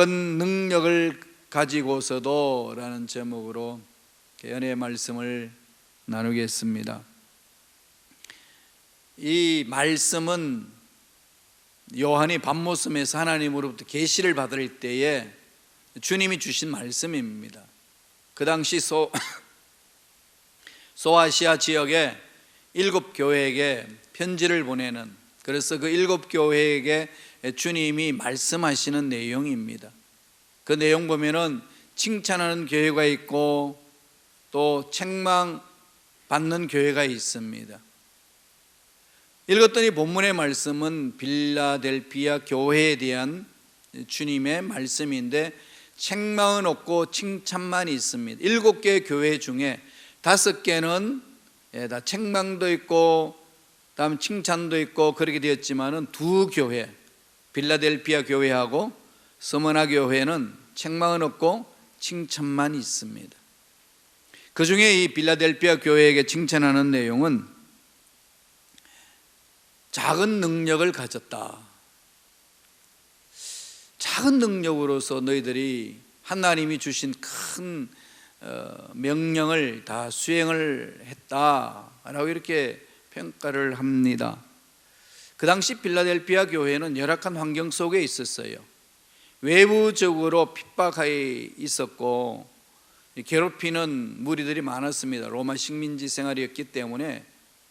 능력을 가지고서도 라는 제목으로 은혜의 말씀을 나누겠습니다. 이 말씀은 요한이 밤모섬에서 하나님으로부터 계시를 받을 때에 주님이 주신 말씀입니다. 그 당시 소아시아 지역의 7교회에게 편지를 보내는, 그래서 그 7교회에게 주님이 말씀하시는 내용입니다. 그 내용 보면은 칭찬하는 교회가 있고 또 책망받는 교회가 있습니다. 읽었더니 본문의 말씀은 빌라델피아 교회에 대한 주님의 말씀인데 책망은 없고 칭찬만 있습니다. 7개의 교회 중에 5개는 다 책망도 있고 다음 칭찬도 있고 그렇게 되었지만은 2교회, 빌라델피아 교회하고 스무나 교회는 책망은 없고 칭찬만 있습니다. 그 중에 이 빌라델피아 교회에게 칭찬하는 내용은 작은 능력을 가졌다. 작은 능력으로서 너희들이 하나님이 주신 큰 명령을 다 수행을 했다라고 이렇게 평가를 합니다. 그 당시 빌라델피아 교회는 열악한 환경 속에 있었어요. 외부적으로 핍박하에 있었고 괴롭히는 무리들이 많았습니다. 로마 식민지 생활이었기 때문에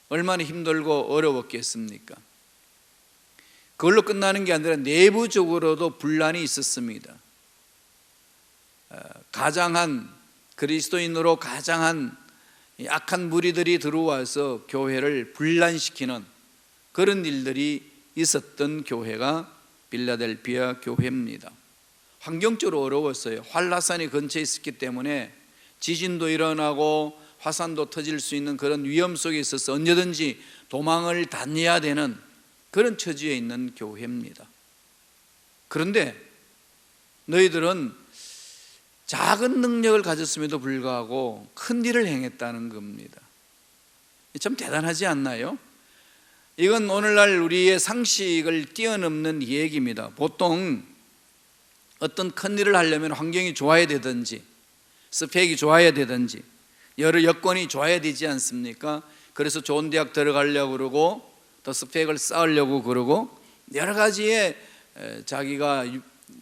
얼마나 힘들고 어려웠겠습니까? 그걸로 끝나는 게 아니라 내부적으로도 분란이 있었습니다. 가장한 그리스도인으로 가장한 악한 무리들이 들어와서 교회를 분란시키는 그런 일들이 있었던 교회가 빌라델피아 교회입니다. 환경적으로 어려웠어요. 한라산이 근처에 있었기 때문에 지진도 일어나고 화산도 터질 수 있는 그런 위험 속에 있어서 언제든지 도망을 다녀야 되는 그런 처지에 있는 교회입니다. 그런데 너희들은 작은 능력을 가졌음에도 불구하고 큰 일을 행했다는 겁니다. 참 대단하지 않나요? 이건 오늘날 우리의 상식을 뛰어넘는 얘기입니다. 보통 어떤 큰 일을 하려면 환경이 좋아야 되든지 스펙이 좋아야 되든지 여러 여건이 좋아야 되지 않습니까? 그래서 좋은 대학 들어가려고 그러고 또 스펙을 쌓으려고 그러고 여러 가지의 자기가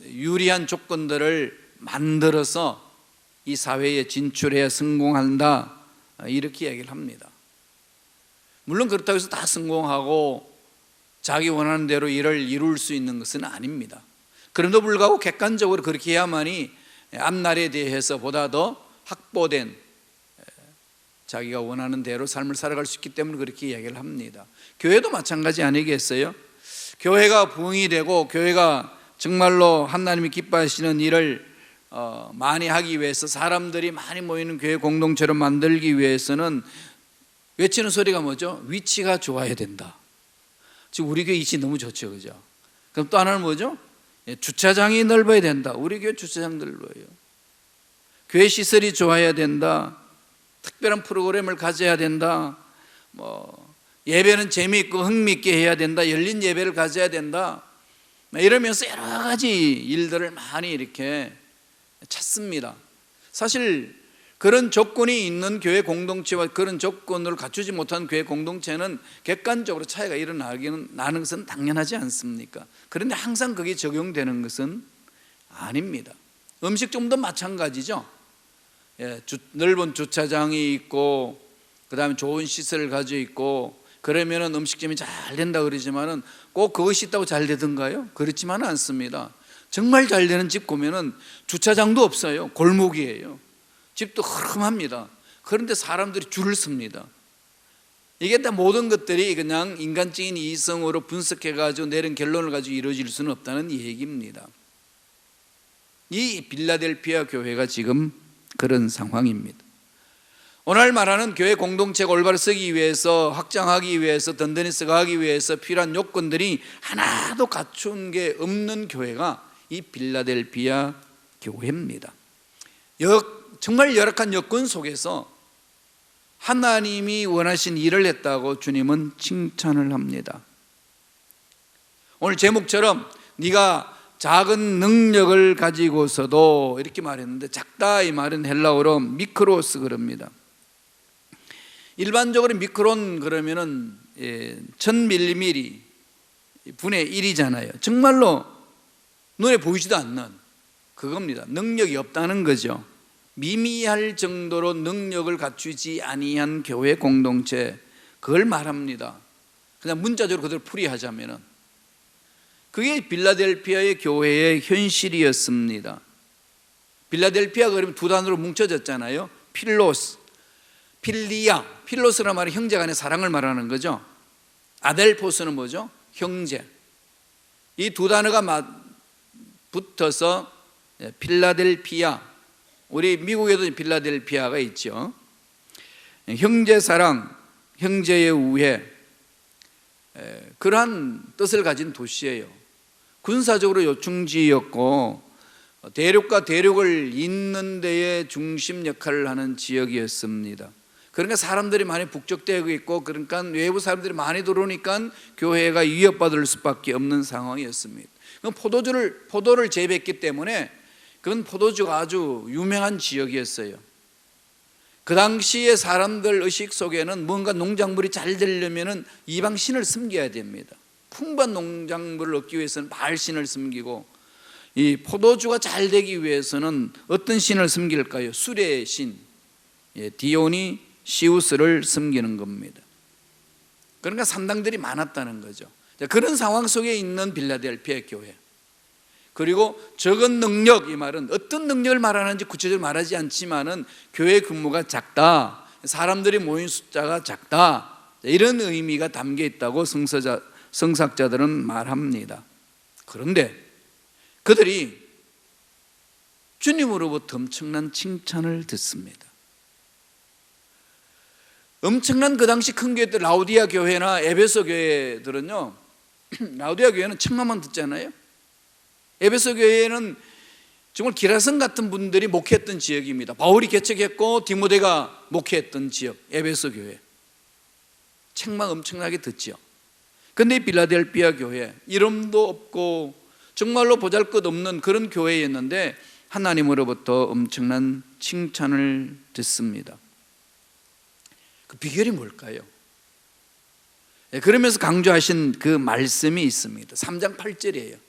유리한 조건들을 만들어서 이 사회에 진출해야 성공한다, 이렇게 얘기를 합니다. 물론 그렇다고 해서 다 성공하고 자기 원하는 대로 일을 이룰 수 있는 것은 아닙니다. 그럼에도 불구하고 객관적으로 그렇게 해야만이 앞날에 대해서 보다 더 확보된 자기가 원하는 대로 삶을 살아갈 수 있기 때문에 그렇게 이야기를 합니다. 교회도 마찬가지 아니겠어요? 교회가 부흥이 되고 교회가 정말로 하나님이 기뻐하시는 일을 많이 하기 위해서, 사람들이 많이 모이는 교회 공동체로 만들기 위해서는 외치는 소리가 뭐죠? 위치가 좋아야 된다. 지금 우리 교회 위치 너무 좋죠, 그죠? 그럼 또 하나는 뭐죠? 주차장이 넓어야 된다. 우리 교회 주차장 넓어요. 교회 시설이 좋아야 된다. 특별한 프로그램을 가져야 된다. 예배는 재미있고 흥미있게 해야 된다. 열린 예배를 가져야 된다. 이러면서 여러 가지 일들을 많이 이렇게 찾습니다. 사실 그런 조건이 있는 교회 공동체와 그런 조건을 갖추지 못한 교회 공동체는 객관적으로 차이가 나는 것은 당연하지 않습니까? 그런데 항상 그게 적용되는 것은 아닙니다. 음식점도 마찬가지죠. 넓은 주차장이 있고 그 다음에 좋은 시설을 가지고 있고 그러면 음식점이 잘 된다 그러지만은 꼭 그것이 있다고 잘 되던가요? 그렇지만은 않습니다. 정말 잘 되는 집 보면은 주차장도 없어요. 골목이에요. 집도 흐름합니다. 그런데 사람들이 줄을 섭니다. 이게 다 모든 것들이 그냥 인간적인 이성으로 분석해가지고 내린 결론을 가지고 이루어질 수는 없다는 얘기입니다. 이 빌라델피아 교회가 지금 그런 상황입니다. 오늘 말하는 교회 공동체가 올바로 서기 위해서, 확장하기 위해서, 든든히 서가기 위해서 필요한 요건들이 하나도 갖춘 게 없는 교회가 이 빌라델피아 교회입니다. 정말 열악한 여건 속에서 하나님이 원하신 일을 했다고 주님은 칭찬을 합니다. 오늘 제목처럼 네가 작은 능력을 가지고서도 이렇게 말했는데, 작다 이 말은 헬라어로 미크로스 그럽니다. 일반적으로 미크론 그러면은 1000ml 분의 1이잖아요. 정말로 눈에 보이지도 않는 그겁니다. 능력이 없다는 거죠. 미미할 정도로 능력을 갖추지 아니한 교회 공동체, 그걸 말합니다. 그냥 문자적으로 그대로 풀이하자면은 그게 빌라델피아의 교회의 현실이었습니다. 빌라델피아가 그러면 두 단어로 뭉쳐졌잖아요. 필로스, 필리아. 필로스란 말은 형제 간의 사랑을 말하는 거죠. 아델포스는 뭐죠? 형제. 이 두 단어가 붙어서 필라델피아. 우리 미국에도 필라델피아가 있죠. 형제 사랑, 형제의 우애, 그러한 뜻을 가진 도시예요. 군사적으로 요충지였고 대륙과 대륙을 잇는 데에 중심 역할을 하는 지역이었습니다. 그러니까 사람들이 많이 북적대고 있고, 그러니까 외부 사람들이 많이 들어오니까 교회가 위협받을 수밖에 없는 상황이었습니다. 포도를 재배했기 때문에 그건 포도주가 아주 유명한 지역이었어요. 그 당시에 사람들 의식 속에는 뭔가 농작물이 잘 되려면 이방 신을 섬겨야 됩니다. 풍부한 농작물을 얻기 위해서는 바알 신을 섬기고, 이 포도주가 잘 되기 위해서는 어떤 신을 섬길까요? 술의 신, 디오니시우스를 섬기는 겁니다. 그러니까 산당들이 많았다는 거죠. 그런 상황 속에 있는 빌라델피아 교회. 그리고 적은 능력, 이 말은 어떤 능력을 말하는지 구체적으로 말하지 않지만은 교회 규모가 작다, 사람들이 모인 숫자가 작다, 이런 의미가 담겨 있다고 성사학자들은 말합니다. 그런데 그들이 주님으로부터 엄청난 칭찬을 듣습니다. 엄청난 그 당시 큰 교회들, 라우디아 교회나 에베소 교회들은요, 라우디아 교회는 칭찬만 듣잖아요. 에베소 교회는 정말 기라성 같은 분들이 목회했던 지역입니다. 바울이 개척했고 디모데가 목회했던 지역, 에베소 교회. 책망 엄청나게 듣지요. 근데 빌라델피아 교회, 이름도 없고 정말로 보잘것없는 그런 교회였는데 하나님으로부터 엄청난 칭찬을 듣습니다. 그 비결이 뭘까요? 그러면서 강조하신 그 말씀이 있습니다. 3장 8절이에요.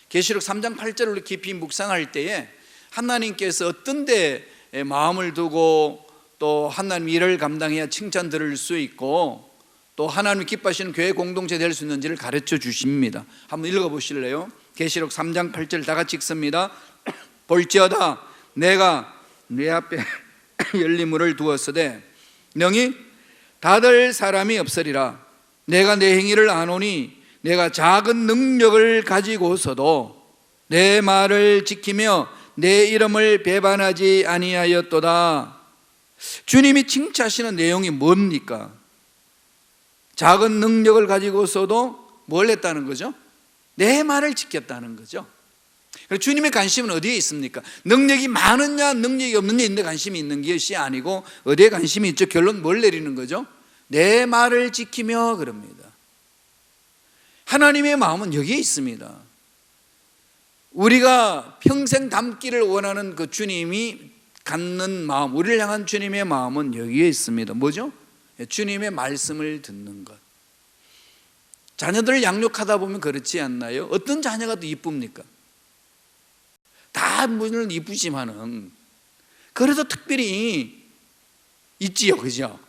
계시록 3장 8절을 깊이 묵상할 때에 하나님께서 어떤 데 마음을 두고 또 하나님 일을 감당해야 칭찬 들을 수 있고 또 하나님이 기뻐하시는 교회 공동체 될 수 있는지를 가르쳐 주십니다. 한번 읽어보실래요? 계시록 3장 8절 다 같이 읽습니다. 볼지어다 내가 네 앞에 열리문을 두었으되 너희 닫을 사람이 없으리라. 내가 내 행위를 아노니 내가 작은 능력을 가지고서도 내 말을 지키며 내 이름을 배반하지 아니하였도다. 주님이 칭찬하시는 내용이 뭡니까? 작은 능력을 가지고서도 뭘 했다는 거죠? 내 말을 지켰다는 거죠. 주님의 관심은 어디에 있습니까? 능력이 많으냐 능력이 없느냐 인데 관심이 있는 것이 아니고 어디에 관심이 있죠? 결론 뭘 내리는 거죠? 내 말을 지키며 그럽니다. 하나님의 마음은 여기에 있습니다. 우리가 평생 닮기를 원하는 그 주님이 갖는 마음, 우리를 향한 주님의 마음은 여기에 있습니다. 뭐죠? 주님의 말씀을 듣는 것. 자녀들을 양육하다 보면 그렇지 않나요? 어떤 자녀가 더 이쁩니까? 다 물론 이쁘지만은 그래도 특별히 있지요, 그죠?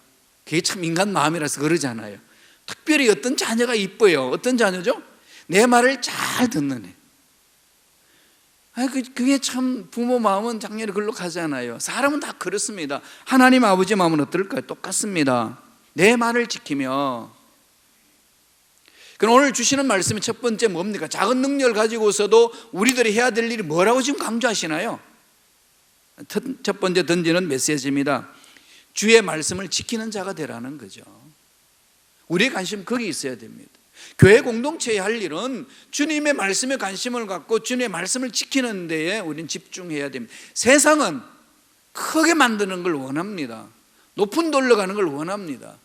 그게 참 인간 마음이라서 그러잖아요. 특별히 어떤 자녀가 이뻐요. 어떤 자녀죠? 내 말을 잘 듣는 애. 그게 참 부모 마음은 장렬히 글로 가잖아요. 사람은 다 그렇습니다. 하나님 아버지 마음은 어떨까요? 똑같습니다. 내 말을 지키며. 그럼 오늘 주시는 말씀이 첫 번째 뭡니까? 작은 능력을 가지고서도 우리들이 해야 될 일이 뭐라고 지금 강조하시나요? 첫 번째 던지는 메시지입니다. 주의 말씀을 지키는 자가 되라는 거죠. 우리의 관심 거기 있어야 됩니다. 교회 공동체의 할 일은 주님의 말씀에 관심을 갖고 주님의 말씀을 지키는 데에 우리는 집중해야 됩니다. 세상은 크게 만드는 걸 원합니다. 높은 데 올라가는 걸 원합니다.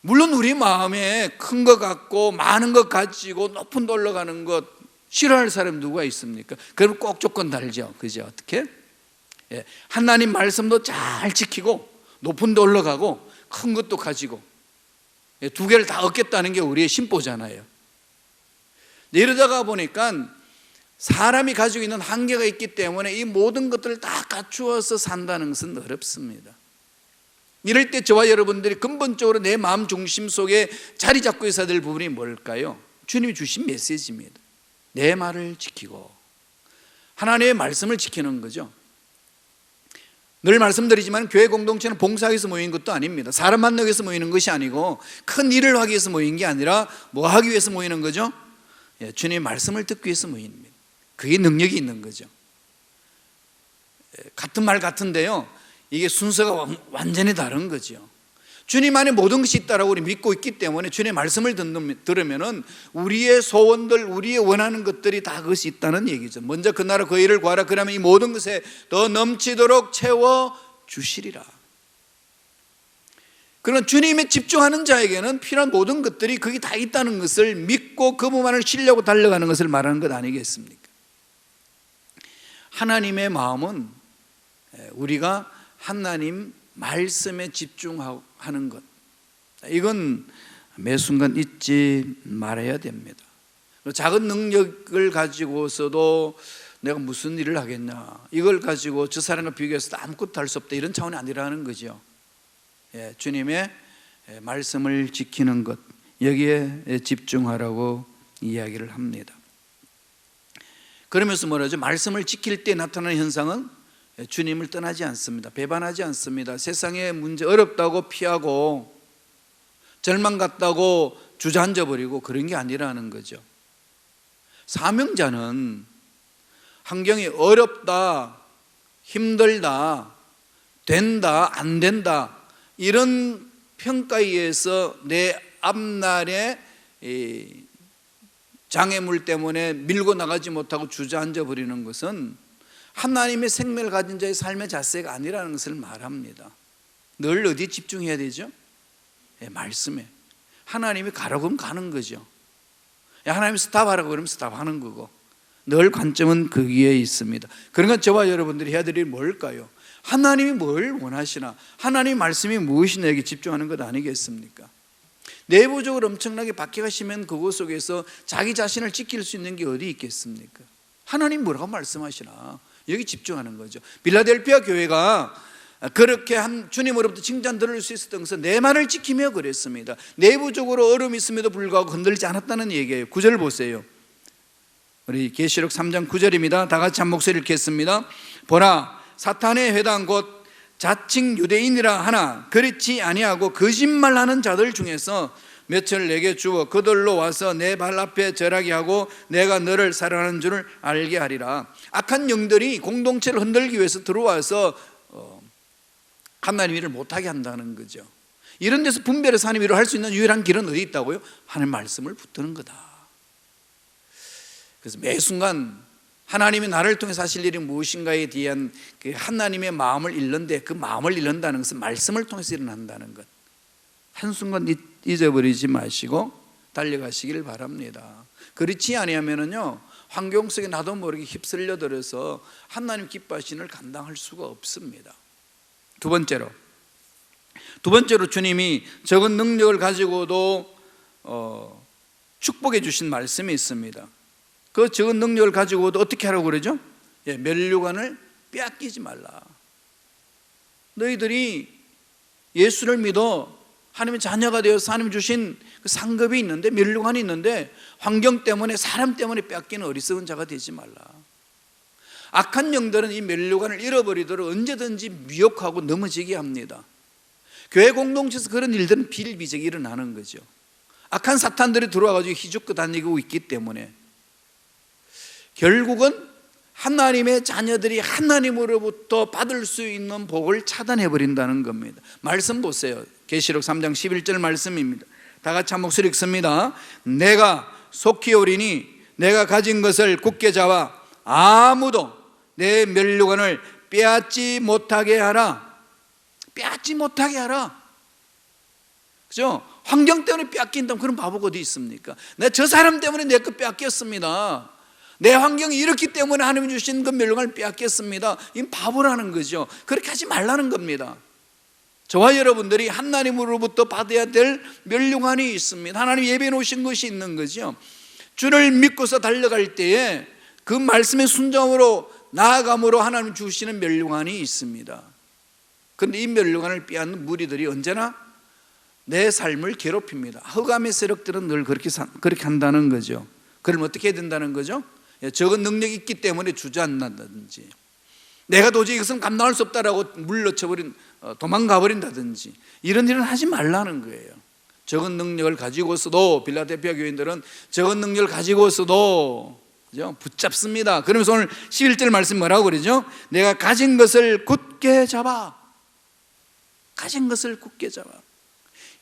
물론 우리 마음에 큰 것 같고 많은 것 가지고 높은 데 올라가는 것, 싫어할 사람 누가 있습니까? 그럼 꼭 조건 달죠. 그죠? 어떻게? 예, 하나님 말씀도 잘 지키고 높은 데 올라가고 큰 것도 가지고 두 개를 다 얻겠다는 게 우리의 심보잖아요. 이러다가 보니까 사람이 가지고 있는 한계가 있기 때문에 이 모든 것들을 다 갖추어서 산다는 것은 어렵습니다. 이럴 때 저와 여러분들이 근본적으로 내 마음 중심 속에 자리 잡고 있어야 될 부분이 뭘까요? 주님이 주신 메시지입니다. 내 말을 지키고 하나님의 말씀을 지키는 거죠. 늘 말씀드리지만 교회 공동체는 봉사하기 위해서 모인 것도 아닙니다. 사람 만나기 위해서 모이는 것이 아니고 큰 일을 하기 위해서 모인 게 아니라 뭐 하기 위해서 모이는 거죠? 예, 주님의 말씀을 듣기 위해서 모입니다. 그게 능력이 있는 거죠. 같은 말 같은데요, 이게 순서가 완전히 다른 거죠. 주님 안에 모든 것이 있다라고 우리 믿고 있기 때문에 주님의 말씀을 들으면은 우리의 소원들, 우리의 원하는 것들이 다 그것이 있다는 얘기죠. 먼저 그 나라 그 일을 구하라. 그러면 이 모든 것에 더 넘치도록 채워 주시리라. 그런 주님에 집중하는 자에게는 필요한 모든 것들이 거기 다 있다는 것을 믿고 그 부분을 쉬려고 달려가는 것을 말하는 것 아니겠습니까? 하나님의 마음은 우리가 하나님 말씀에 집중하는 것, 이건 매 순간 잊지 말아야 됩니다. 작은 능력을 가지고서도 내가 무슨 일을 하겠냐, 이걸 가지고 저 사람과 비교해서 아무것도 할 수 없다, 이런 차원이 아니라는 거죠. 주님의 말씀을 지키는 것, 여기에 집중하라고 이야기를 합니다. 그러면서 뭐라죠? 말씀을 지킬 때 나타나는 현상은 주님을 떠나지 않습니다. 배반하지 않습니다. 세상의 문제 어렵다고 피하고 절망 같다고 주저앉아 버리고 그런 게 아니라는 거죠. 사명자는 환경이 어렵다, 힘들다, 된다, 안 된다, 이런 평가에 의해서 내 앞날에 장애물 때문에 밀고 나가지 못하고 주저앉아 버리는 것은 하나님의 생명을 가진 자의 삶의 자세가 아니라는 것을 말합니다. 늘 어디에 집중해야 되죠? 말씀에. 하나님이 가라고 하면 가는 거죠. 하나님이 스탑하라고 그러면 스탑하는 거고, 늘 관점은 거기에 있습니다. 그러니까 저와 여러분들이 해야 될 일이 뭘까요? 하나님이 뭘 원하시나, 하나님의 말씀이 무엇이냐, 여기 집중하는 것 아니겠습니까? 내부적으로 엄청나게 박해가시면 그것 속에서 자기 자신을 지킬 수 있는 게 어디 있겠습니까? 하나님 뭐라고 말씀하시나, 여기 집중하는 거죠. 빌라델피아 교회가 그렇게 한 주님으로부터 칭찬 들을 수 있었던 것은 내 말을 지키며 그랬습니다. 내부적으로 어려움이 있음에도 불구하고 흔들리지 않았다는 얘기예요. 9절 보세요. 우리 계시록 3장 9절입니다. 다 같이 한 목소리를 읽겠습니다. 보라, 사탄의 회당 곧 자칭 유대인이라 하나 그렇지 아니하고 거짓말하는 자들 중에서 몇을 내게 주어 그들로 와서 내 발 앞에 절하게 하고 내가 너를 사랑하는 줄을 알게 하리라. 악한 영들이 공동체를 흔들기 위해서 들어와서 하나님 일을 못하게 한다는 거죠. 이런 데서 분별해서 하나님 일을 할 수 있는 유일한 길은 어디 있다고요? 하나님 말씀을 붙드는 거다. 그래서 매 순간 하나님이 나를 통해서 하실 일이 무엇인가에 대한 그 하나님의 마음을 잃는데, 그 마음을 잃는다는 것은 말씀을 통해서 일어난다는 것, 한순간 잊어버리지 마시고 달려가시길 바랍니다. 그렇지 아니하면은요, 환경 속에 나도 모르게 휩쓸려들어서 하나님 기뻐하시는 걸 감당할 수가 없습니다. 두 번째로 주님이 적은 능력을 가지고도 축복해 주신 말씀이 있습니다. 그 적은 능력을 가지고도 어떻게 하라고 그러죠? 면류관을 빼앗기지 말라. 너희들이 예수를 믿어 하나님의 자녀가 되어서 하나님 주신 그 상급이 있는데, 면류관이 있는데 환경 때문에, 사람 때문에 빼앗기는 어리석은 자가 되지 말라. 악한 영들은 이 면류관을 잃어버리도록 언제든지 미혹하고 넘어지게 합니다. 교회 공동체에서 그런 일들은 비일비재하게 일어나는 거죠. 악한 사탄들이 들어와가지고 희죽고 다니고 있기 때문에 결국은 하나님의 자녀들이 하나님으로부터 받을 수 있는 복을 차단해버린다는 겁니다. 말씀 보세요. 계시록 3장 11절 말씀입니다. 다 같이 한 목소리 읽습니다. 내가 속히 오리니 내가 가진 것을 굳게 잡아 아무도 내 면류관을 빼앗지 못하게 하라. 빼앗지 못하게 하라. 그죠? 환경 때문에 빼앗긴다면 그런 바보가 어디 있습니까? 내 저 사람 때문에 내 거 빼앗겼습니다. 내 환경이 이렇기 때문에 하나님이 주신 그 멸류관을 빼앗겠습니다. 이건 바보라는 거죠. 그렇게 하지 말라는 겁니다. 저와 여러분들이 하나님으로부터 받아야 될 멸류관이 있습니다. 하나님 예배해 놓으신 것이 있는 거죠. 주를 믿고서 달려갈 때에 그 말씀의 순종으로 나아감으로 하나님 주시는 멸류관이 있습니다. 그런데 이 멸류관을 빼앗는 무리들이 언제나 내 삶을 괴롭힙니다. 흑암의 세력들은 늘 그렇게 한다는 거죠. 그럼 어떻게 해야 된다는 거죠? 적은 능력이 있기 때문에 주저앉는다든지, 내가 도저히 이것은 감당할 수 없다라고 물러쳐버린 도망가 버린다든지, 이런 일은 하지 말라는 거예요. 적은 능력을 가지고서도 빌라델피아 교인들은 적은 능력을 가지고서도 그죠? 붙잡습니다. 그러면서 오늘 11절 말씀 뭐라고 그러죠? 내가 가진 것을 굳게 잡아. 가진 것을 굳게 잡아.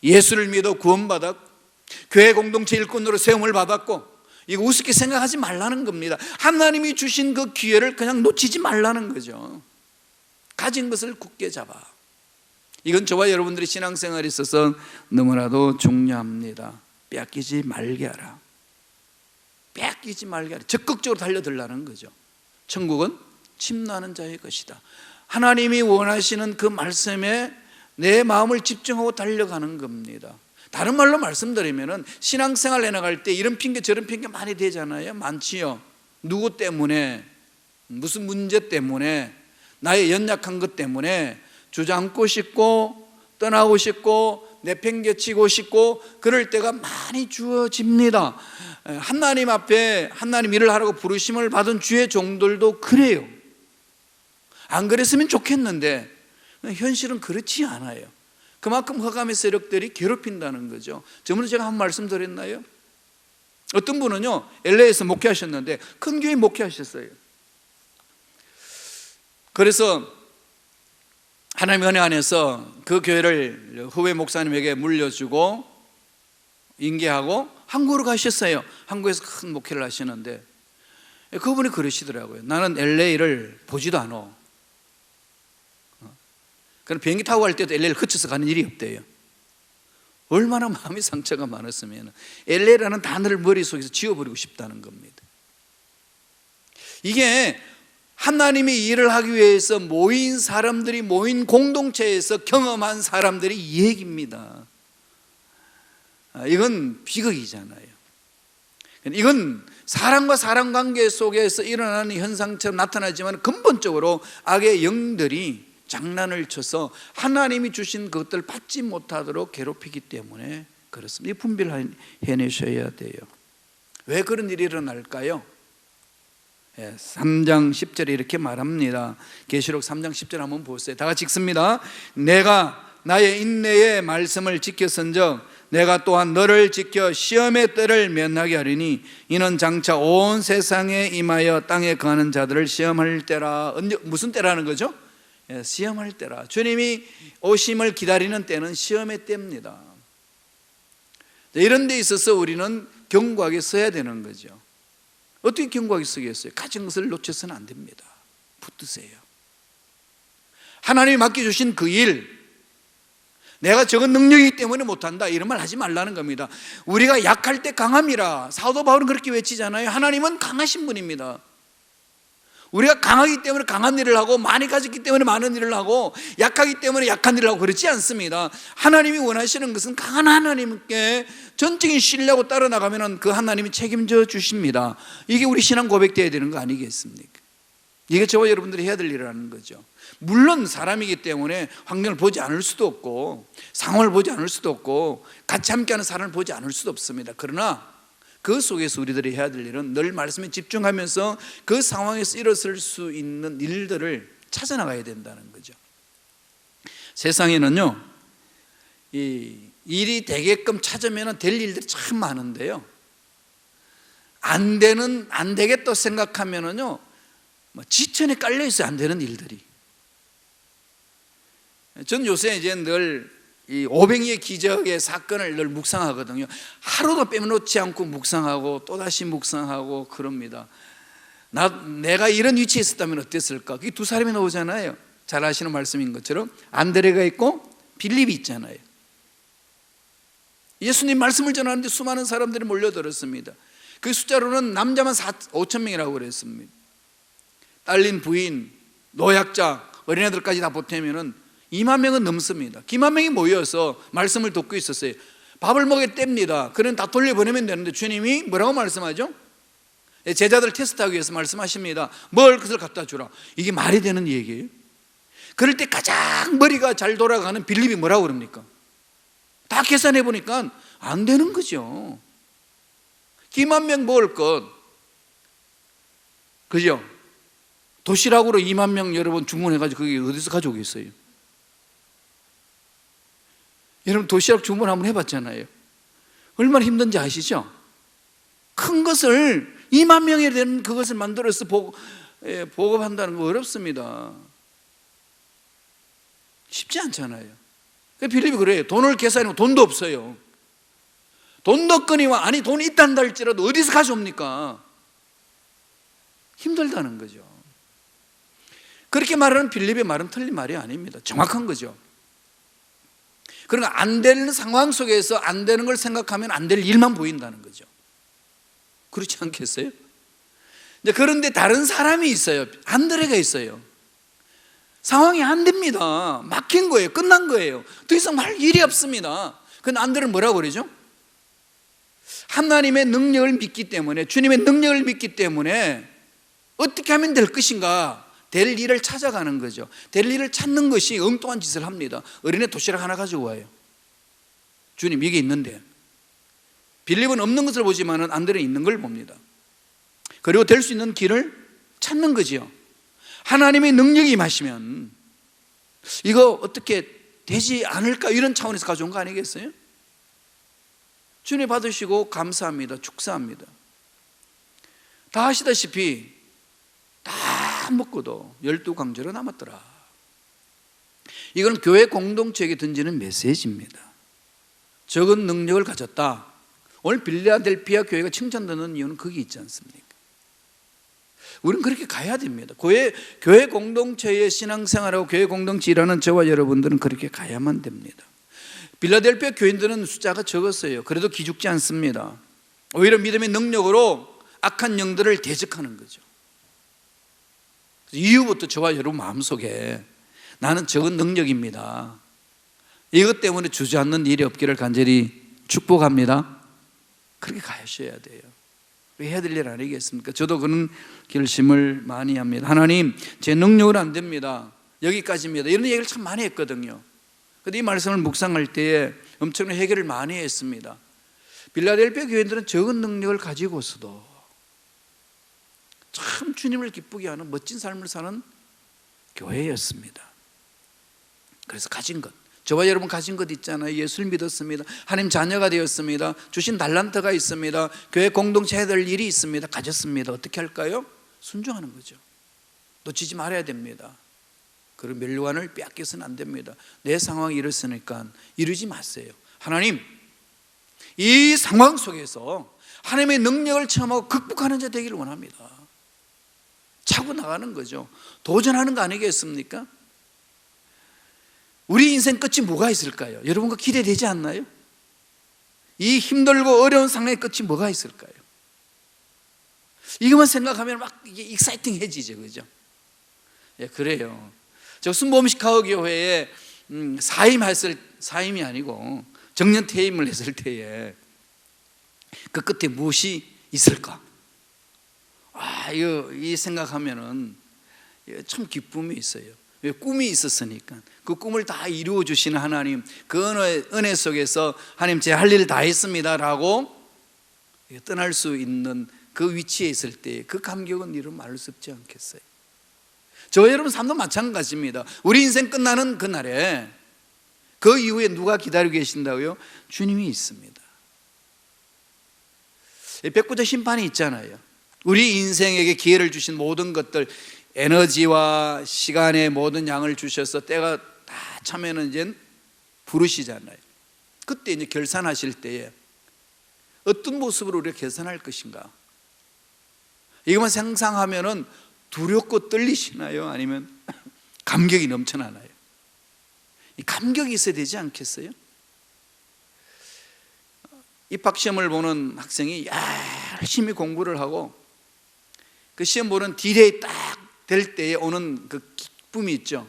예수를 믿어 구원받았고 교회 공동체 일꾼으로 세움을 받았고, 이거 우습게 생각하지 말라는 겁니다. 하나님이 주신 그 기회를 그냥 놓치지 말라는 거죠. 가진 것을 굳게 잡아. 이건 저와 여러분들의 신앙생활에 있어서 너무나도 중요합니다. 빼앗기지 말게 하라. 빼앗기지 말게 하라. 적극적으로 달려들라는 거죠. 천국은 침노하는 자의 것이다. 하나님이 원하시는 그 말씀에 내 마음을 집중하고 달려가는 겁니다. 다른 말로 말씀드리면 신앙생활 해나갈 때 이런 핑계 저런 핑계 많이 되잖아요. 많지요. 누구 때문에, 무슨 문제 때문에, 나의 연약한 것 때문에 주저앉고 싶고 떠나고 싶고 내팽개치고 싶고 그럴 때가 많이 주어집니다. 하나님 앞에 하나님 일을 하라고 부르심을 받은 주의 종들도 그래요. 안 그랬으면 좋겠는데 현실은 그렇지 않아요. 그만큼 흑암의 세력들이 괴롭힌다는 거죠. 저번에 제가 한 말씀 드렸나요? 어떤 분은요 LA에서 목회하셨는데 큰 교회 목회하셨어요. 그래서 하나님의 은혜 안에서 그 교회를 후배 목사님에게 물려주고 인계하고 한국으로 가셨어요. 한국에서 큰 목회를 하시는데 그분이 그러시더라고요. 나는 LA를 보지도 않아. 그럼 비행기 타고 갈 때도 LA를 거쳐서 가는 일이 없대요. 얼마나 마음의 상처가 많았으면 LA라는 단어를 머릿속에서 지워버리고 싶다는 겁니다. 이게 하나님의 일을 하기 위해서 모인 사람들이, 모인 공동체에서 경험한 사람들이 이 얘기입니다. 이건 비극이잖아요. 이건 사람과 사람 관계 속에서 일어나는 현상처럼 나타나지만 근본적으로 악의 영들이 장난을 쳐서 하나님이 주신 것들을 받지 못하도록 괴롭히기 때문에 그렇습니다. 이 분별을 해내셔야 돼요. 왜 그런 일이 일어날까요? 3장 10절에 이렇게 말합니다. 계시록 3장 10절 한번 보세요. 다 같이 읽습니다. 내가 나의 인내의 말씀을 지켰은즉 내가 또한 너를 지켜 시험의 때를 면하게 하리니 이는 장차 온 세상에 임하여 땅에 거하는 자들을 시험할 때라. 무슨 때라는 거죠? 시험할 때라. 주님이 오심을 기다리는 때는 시험의 때입니다. 이런 데 있어서 우리는 견고하게 서야 되는 거죠. 어떻게 견고하게 서겠어요? 가진 것을 놓쳐서는 안 됩니다. 붙드세요. 하나님이 맡겨주신 그 일, 내가 적은 능력이기 때문에 못한다 이런 말 하지 말라는 겁니다. 우리가 약할 때 강함이라 사도 바울은 그렇게 외치잖아요. 하나님은 강하신 분입니다. 우리가 강하기 때문에 강한 일을 하고 많이 가졌기 때문에 많은 일을 하고 약하기 때문에 약한 일을 하고 그렇지 않습니다. 하나님이 원하시는 것은 강한 하나님께 전적인 신뢰하고 따라 나가면 그 하나님이 책임져 주십니다. 이게 우리 신앙 고백되어야 되는 거 아니겠습니까? 이게 저와 여러분들이 해야 될 일이라는 거죠. 물론 사람이기 때문에 환경을 보지 않을 수도 없고 상황을 보지 않을 수도 없고 같이 함께하는 사람을 보지 않을 수도 없습니다. 그러나 그 속에서 우리들이 해야 될 일은 늘 말씀에 집중하면서 그 상황에서 일어설 수 있는 일들을 찾아나가야 된다는 거죠. 세상에는요, 이 일이 되게끔 찾으면 될 일들이 참 많은데요, 안 되겠다 생각하면은요, 지천에 깔려 있어요. 안 되는 일들이. 전 요새 이제 늘 이 오병이의 기적의 사건을 늘 묵상하거든요. 하루도 빼놓지 않고 묵상하고 또다시 묵상하고 그럽니다. 내가 이런 위치에 있었다면 어땠을까? 그게 두 사람이 나오잖아요. 잘 아시는 말씀인 것처럼 안드레가 있고 빌립이 있잖아요. 예수님 말씀을 전하는데 수많은 사람들이 몰려들었습니다. 그 숫자로는 남자만 5천 명이라고 그랬습니다. 딸린 부인, 노약자, 어린애들까지 다 보태면은 2만 명은 넘습니다. 2만 명이 모여서 말씀을 듣고 있었어요. 밥을 먹을 때입니다. 그는 다 돌려보내면 되는데 주님이 뭐라고 말씀하죠? 제자들 테스트하기 위해서 말씀하십니다. 먹을 것을 갖다 주라. 이게 말이 되는 얘기예요? 그럴 때 가장 머리가 잘 돌아가는 빌립이 뭐라고 그럽니까? 다 계산해 보니까 안 되는 거죠. 2만 명 먹을 것, 그죠? 도시락으로 2만 명 여러분 주문해가지고 그게 어디서 가져오겠어요? 여러분 도시락 주문 한번 해봤잖아요. 얼마나 힘든지 아시죠? 큰 것을 2만 명이 되는 그것을 만들어서 보급한다는 거 어렵습니다. 쉽지 않잖아요. 빌립이 그래요. 돈을 계산하면 돈도 없어요. 돈도 없거니와 아니 돈이 있단다 할지라도 어디서 가져옵니까? 힘들다는 거죠. 그렇게 말하는 빌립의 말은 틀린 말이 아닙니다. 정확한 거죠. 그러니까 안 되는 상황 속에서 안 되는 걸 생각하면 안 될 일만 보인다는 거죠. 그렇지 않겠어요? 그런데 다른 사람이 있어요. 안드레가 있어요. 상황이 안 됩니다. 막힌 거예요. 끝난 거예요. 더 이상 할 일이 없습니다. 그런데 안드레는 뭐라고 그러죠? 하나님의 능력을 믿기 때문에, 주님의 능력을 믿기 때문에 어떻게 하면 될 것인가, 될 일을 찾아가는 거죠. 될 일을 찾는 것이 엉뚱한 짓을 합니다. 어린애 도시락 하나 가지고 와요. 주님 이게 있는데. 빌립은 없는 것을 보지만 안드레는 있는 걸 봅니다. 그리고 될 수 있는 길을 찾는 거지요. 하나님의 능력이 임하시면 이거 어떻게 되지 않을까, 이런 차원에서 가져온 거 아니겠어요? 주님 받으시고 감사합니다. 축사합니다. 다 아시다시피 다 먹고도 12강제로 남았더라. 이건 교회 공동체에게 던지는 메시지입니다. 적은 능력을 가졌다. 오늘 빌라델피아 교회가 칭찬받는 이유는 거기 있지 않습니까? 우리는 그렇게 가야 됩니다. 교회 공동체의 신앙생활하고 교회 공동체 일하는 저와 여러분들은 그렇게 가야만 됩니다. 빌라델피아 교인들은 숫자가 적었어요. 그래도 기죽지 않습니다. 오히려 믿음의 능력으로 악한 영들을 대적하는 거죠. 이후부터 저와 여러분 마음속에 나는 적은 능력입니다. 이것 때문에 주저앉는 일이 없기를 간절히 축복합니다. 그렇게 가셔야 돼요. 해야 될 일 아니겠습니까? 저도 그런 결심을 많이 합니다. 하나님, 제 능력은 안 됩니다. 여기까지입니다. 이런 얘기를 참 많이 했거든요. 그런데 이 말씀을 묵상할 때에 엄청난 해결을 많이 했습니다. 빌라델피아 교인들은 적은 능력을 가지고서도 참 주님을 기쁘게 하는 멋진 삶을 사는 교회였습니다. 그래서 가진 것, 저와 여러분 가진 것 있잖아요. 예수를 믿었습니다. 하나님 자녀가 되었습니다. 주신 달란트가 있습니다. 교회 공동체 해야 될 일이 있습니다. 가졌습니다. 어떻게 할까요? 순종하는 거죠. 놓치지 말아야 됩니다. 그리고 멸류관을 빼앗겨서는 안 됩니다. 내 상황이 이렇으니까 이러지 마세요. 하나님, 이 상황 속에서 하나님의 능력을 체험하고 극복하는 자 되기를 원합니다. 차고 나가는 거죠. 도전하는 거 아니겠습니까? 우리 인생 끝이 뭐가 있을까요? 여러분과 기대되지 않나요? 이 힘들고 어려운 상황의 끝이 뭐가 있을까요? 이것만 생각하면 막 이게 익사이팅해지죠, 그죠? 예, 그래요. 저 순복음시카고 교회에 사임이 아니고 정년 퇴임을 했을 때에 그 끝에 무엇이 있을까? 이 생각하면은 참 기쁨이 있어요. 꿈이 있었으니까 그 꿈을 다 이루어 주시는 하나님, 그 은혜 속에서 하나님 제 할 일을 다 했습니다라고 떠날 수 있는 그 위치에 있을 때 그 감격은 이루 말할 수 없지 않겠어요? 저 여러분 삶도 마찬가지입니다. 우리 인생 끝나는 그날에 그 이후에 누가 기다리고 계신다고요? 주님이 있습니다. 백구자 심판이 있잖아요. 우리 인생에게 기회를 주신 모든 것들, 에너지와 시간의 모든 양을 주셔서 때가 다 차면은 이제 부르시잖아요. 그때 이제 결산하실 때에 어떤 모습으로 우리가 결산할 것인가? 이것만 상상하면은 두렵고 떨리시나요? 아니면 감격이 넘쳐나나요? 이 감격이 있어야 되지 않겠어요? 입학시험을 보는 학생이 열심히 공부를 하고 그 시험 보는 딜레이 딱 될 때에 오는 그 기쁨이 있죠.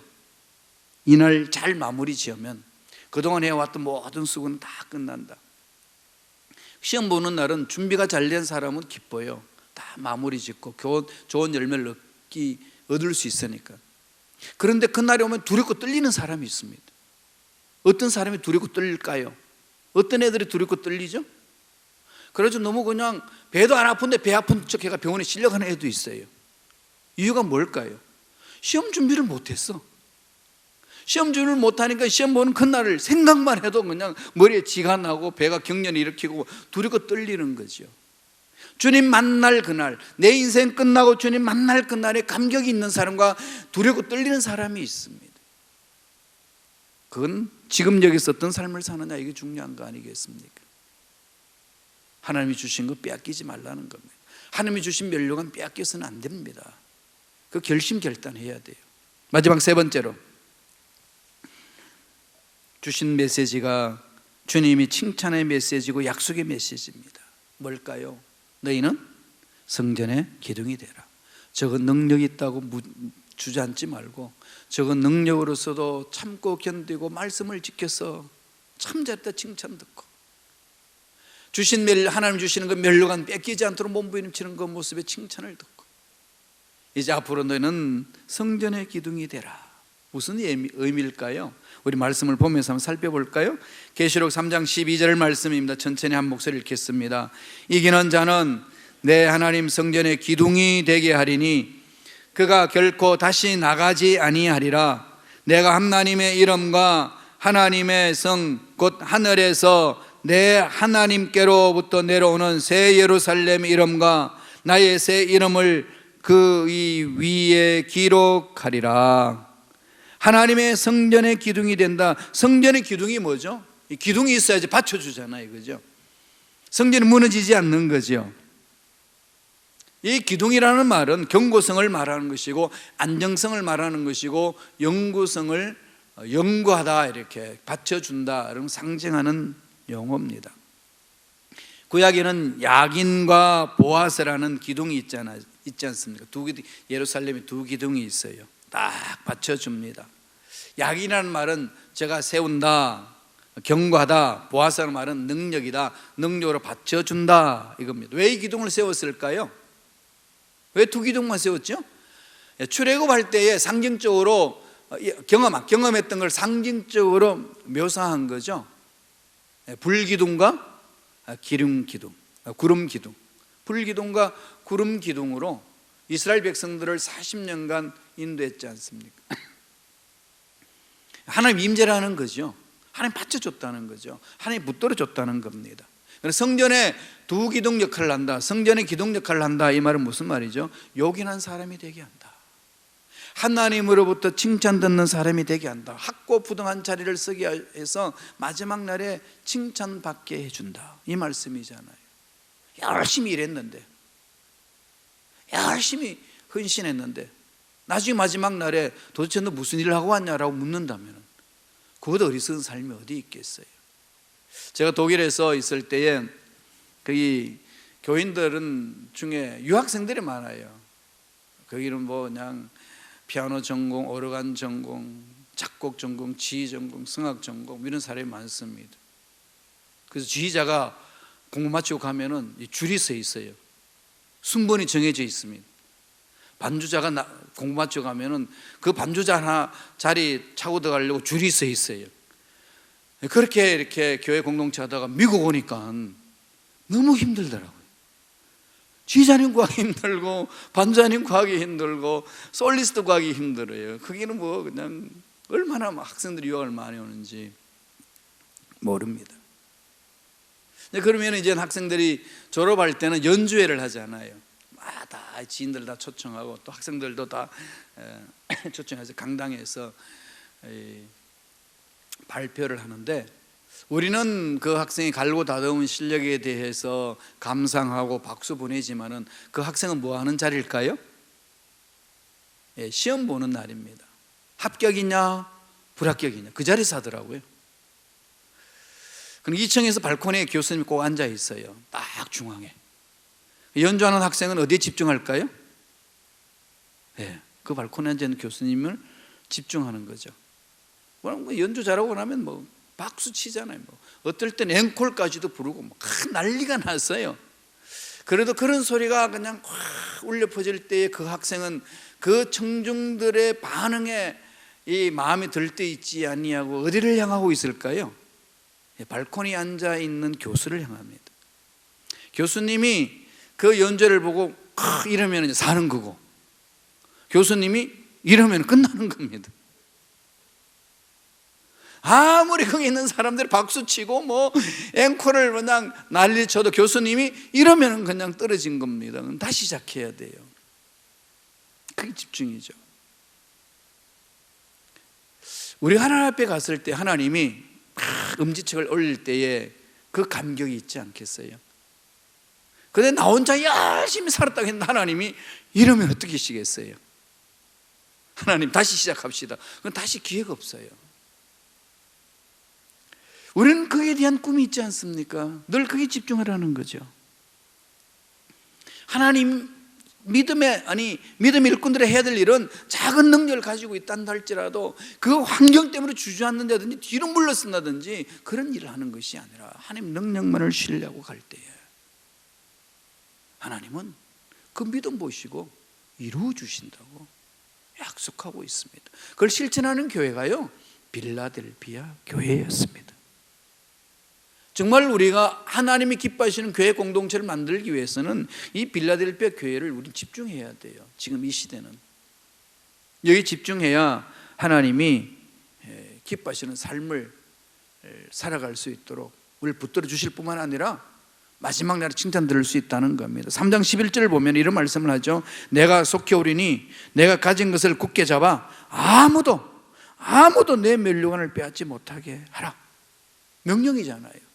이날 잘 마무리 지으면 그동안 해왔던 모든 수고는 다 끝난다. 시험 보는 날은 준비가 잘 된 사람은 기뻐요. 다 마무리 짓고 좋은 열매를 얻을 수 있으니까. 그런데 그날이 오면 두렵고 떨리는 사람이 있습니다. 어떤 사람이 두렵고 떨릴까요? 어떤 애들이 두렵고 떨리죠? 그래서 너무 그냥 배도 안 아픈데 배 아픈 척 해가 병원에 실려가는 애도 있어요. 이유가 뭘까요? 시험 준비를 못했어. 시험 준비를 못하니까 시험 보는 그날을 생각만 해도 그냥 머리에 지가 나고 배가 경련을 일으키고 두렵고 떨리는 거죠. 주님 만날 그날, 내 인생 끝나고 주님 만날 그날에 감격이 있는 사람과 두렵고 떨리는 사람이 있습니다. 그건 지금 여기서 어떤 삶을 사느냐, 이게 중요한 거 아니겠습니까? 하나님이 주신 거 빼앗기지 말라는 겁니다. 하나님이 주신 면류관 빼앗겨서는 안 됩니다. 그 결심 결단해야 돼요. 마지막 세 번째로 주신 메시지가 주님이 칭찬의 메시지고 약속의 메시지입니다. 뭘까요? 너희는 성전의 기둥이 되라. 저건 능력이 있다고 주저앉지 말고, 저건 능력으로서도 참고 견디고 말씀을 지켜서 참 잘했다 칭찬 듣고, 하나님 주시는 그 면류관 뺏기지 않도록 몸부림치는 그 모습에 칭찬을 듣고, 이제 앞으로 너희는 성전의 기둥이 되라. 무슨 의미일까요? 우리 말씀을 보면서 한번 살펴볼까요? 계시록 3장 12절 말씀입니다. 천천히 한 목소리 읽겠습니다. 이기는 자는 내 하나님 성전의 기둥이 되게 하리니 그가 결코 다시 나가지 아니하리라. 내가 하나님의 이름과 하나님의 성 곧 하늘에서 내 하나님께로부터 내려오는 새 예루살렘 이름과 나의 새 이름을 그 위에 기록하리라. 하나님의 성전의 기둥이 된다. 성전의 기둥이 뭐죠? 이 기둥이 있어야지 받쳐주잖아요, 그죠? 성전이 무너지지 않는 거죠. 이 기둥이라는 말은 견고성을 말하는 것이고 안정성을 말하는 것이고 영구성을 영구하다, 이렇게 받쳐준다, 이런 상징하는 용어입니다. 구약에는 야긴과 보아스라는 기둥이 있지 않습니까? 예루살렘에 두 기둥이 있어요. 딱 받쳐줍니다. 야긴이라는 말은 제가 세운다, 견고하다. 보아스라는 말은 능력이다, 능력으로 받쳐준다, 이겁니다. 왜 이 기둥을 세웠을까요? 왜 두 기둥만 세웠죠? 출애굽할 때에 상징적으로 경험했던 걸 상징적으로 묘사한 거죠. 불기둥과 기둥, 구름 기둥, 불기둥과 구름 기둥으로 이스라엘 백성들을 40년간 인도했지 않습니까? 하나님 임재라는 거죠. 하나님 받쳐줬다는 거죠. 하나님 붙들어줬다는 겁니다. 성전에 두 기둥 역할을 한다, 성전의 기둥 역할을 한다, 이 말은 무슨 말이죠? 요긴한 사람이 되게 한다, 하나님으로부터 칭찬 듣는 사람이 되게 한다, 학고부등한 자리를 서게 해서 마지막 날에 칭찬받게 해준다, 이 말씀이잖아요. 열심히 일했는데, 열심히 헌신했는데 나중에 마지막 날에 도대체 너 무슨 일을 하고 왔냐라고 묻는다면 그보다 어리석은 삶이 어디 있겠어요? 제가 독일에서 있을 때에 거기 교인들은 중에 유학생들이 많아요. 거기는 뭐 그냥 피아노 전공, 오르간 전공, 작곡 전공, 지휘 전공, 성악 전공, 이런 사람이 많습니다. 그래서 지휘자가 공부 마치고 가면은 줄이 서 있어요. 순번이 정해져 있습니다. 반주자가 공부 마치고 가면은 그 반주자 하나 자리 차고 들어가려고 줄이 서 있어요. 그렇게 이렇게 교회 공동체 하다가 미국 오니까 너무 힘들더라고요. 지휘자님 구하기 힘들고 반주자님 구하기 힘들고 솔리스트 구하기 힘들어요. 거기는 뭐 그냥 얼마나 학생들이 유학을 많이 오는지 모릅니다. 그러면 이제 학생들이 졸업할 때는 연주회를 하잖아요. 다 지인들 다 초청하고 또 학생들도 다 초청해서 강당에서 발표를 하는데, 우리는 그 학생이 갈고 닦아온 실력에 대해서 감상하고 박수 보내지만은 그 학생은 뭐 하는 자리일까요? 시험 보는 날입니다. 합격이냐 불합격이냐 그 자리에서 하더라고요. 그럼 2층에서 발코니에 교수님이 꼭 앉아 있어요. 딱 중앙에. 연주하는 학생은 어디에 집중할까요? 그 발코니에 앉은 교수님을 집중하는 거죠. 연주 잘하고 나면 뭐 박수 치잖아요. 어떨 땐 앵콜까지도 부르고 난리가 났어요. 그래도 그런 소리가 그냥 확 울려 퍼질 때에 그 학생은 그 청중들의 반응에 이 마음이 들떠 있지 아니하고 어디를 향하고 있을까요? 발코니에 앉아 있는 교수를 향합니다. 교수님이 그 연주를 보고 이러면 사는 거고, 교수님이 이러면 끝나는 겁니다. 아무리 거기 있는 사람들이 박수치고 뭐 앵콜을 그냥 난리쳐도 교수님이 이러면 그냥 떨어진 겁니다. 다시 시작해야 돼요. 그게 집중이죠. 우리 하나님 앞에 갔을 때 하나님이 엄지척을 올릴 때에 그 감격이 있지 않겠어요? 근데 나 혼자 열심히 살았다고 했는데 하나님이 이러면 어떻게 하시겠어요? 하나님 다시 시작합시다. 그건 다시 기회가 없어요. 우리는 그에 대한 꿈이 있지 않습니까? 늘 그게 집중하라는 거죠. 하나님 믿음의 일꾼들이 해야 될 일은 작은 능력을 가지고 있단다 할지라도 그 환경 때문에 주저앉는다든지 뒤로 물러선다든지 그런 일을 하는 것이 아니라 하나님 능력만을 신뢰하고 갈 때에 하나님은 그 믿음 보시고 이루어 주신다고 약속하고 있습니다. 그걸 실천하는 교회가요, 빌라델피아 교회였습니다. 정말 우리가 하나님이 기뻐하시는 교회 공동체를 만들기 위해서는 이 빌라델피아 교회를 우리 집중해야 돼요. 지금 이 시대는 여기 집중해야 하나님이 기뻐하시는 삶을 살아갈 수 있도록 우리를 붙들어 주실 뿐만 아니라 마지막 날에 칭찬 들을 수 있다는 겁니다. 3장 11절을 보면 이런 말씀을 하죠. 내가 속히 오리니 내가 가진 것을 굳게 잡아 아무도 내 면류관을 빼앗지 못하게 하라. 명령이잖아요.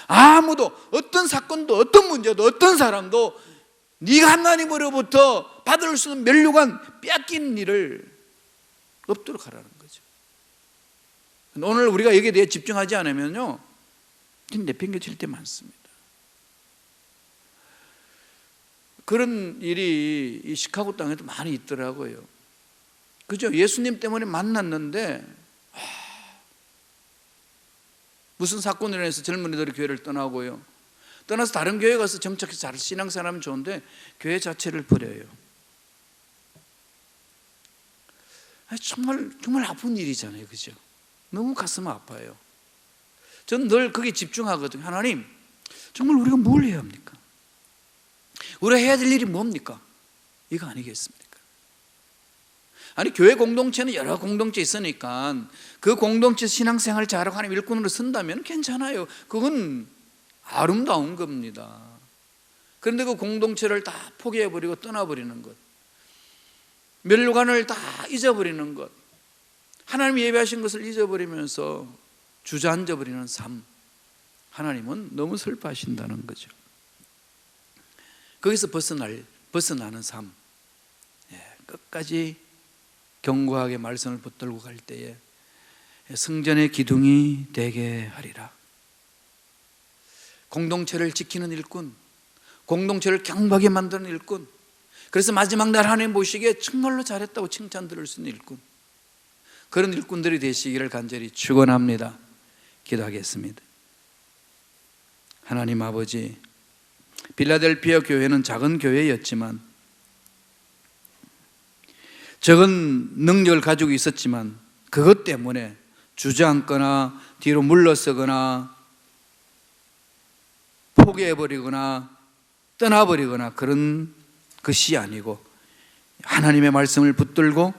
아무도 어떤 사건도 어떤 문제도 어떤 사람도 네가 하나님으로부터 받을 수 있는 면류관 빼앗긴 일을 없도록 하라는 거죠. 오늘 우리가 여기에 대해 집중하지 않으면요 내팽개칠 때 많습니다. 그런 일이 이 시카고 땅에도 많이 있더라고요. 그죠? 예수님 때문에 만났는데 무슨 사건으로 인해서 젊은이들이 교회를 떠나고요, 떠나서 다른 교회 가서 정착해서 잘 신앙생활하면 좋은데 교회 자체를 버려요. 정말 아픈 일이잖아요. 그죠? 너무 가슴 아파요. 저는 늘 거기에 집중하거든요. 하나님, 정말 우리가 뭘 해야 합니까? 우리가 해야 될 일이 뭡니까? 이거 아니겠습니까? 아니, 교회 공동체는 여러 공동체 있으니까 그 공동체 신앙생활 잘하고 하나님 일꾼으로 쓴다면 괜찮아요. 그건 아름다운 겁니다. 그런데 그 공동체를 다 포기해버리고 떠나버리는 것, 면류관을 다 잊어버리는 것, 하나님 예배하신 것을 잊어버리면서 주저앉아버리는 삶, 하나님은 너무 슬퍼하신다는 거죠. 거기서 벗어나는 삶, 끝까지 견고하게 말씀을 붙들고 갈 때에 성전의 기둥이 되게 하리라. 공동체를 지키는 일꾼, 공동체를 경박하게 만드는 일꾼, 그래서 마지막 날 하나님 보시기에 정말로 잘했다고 칭찬 들을 수 있는 일꾼, 그런 일꾼들이 되시기를 간절히 축원합니다. 기도하겠습니다. 하나님 아버지, 빌라델피아 교회는 작은 교회였지만, 적은 능력을 가지고 있었지만 그것 때문에 주저앉거나 뒤로 물러서거나 포기해버리거나 떠나버리거나 그런 것이 아니고 하나님의 말씀을 붙들고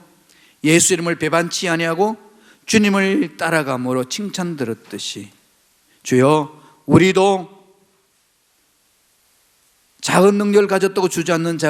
예수 이름을 배반치 아니하고 주님을 따라감으로 칭찬 들었듯이, 주여, 우리도 작은 능력을 가졌다고 주저앉는 자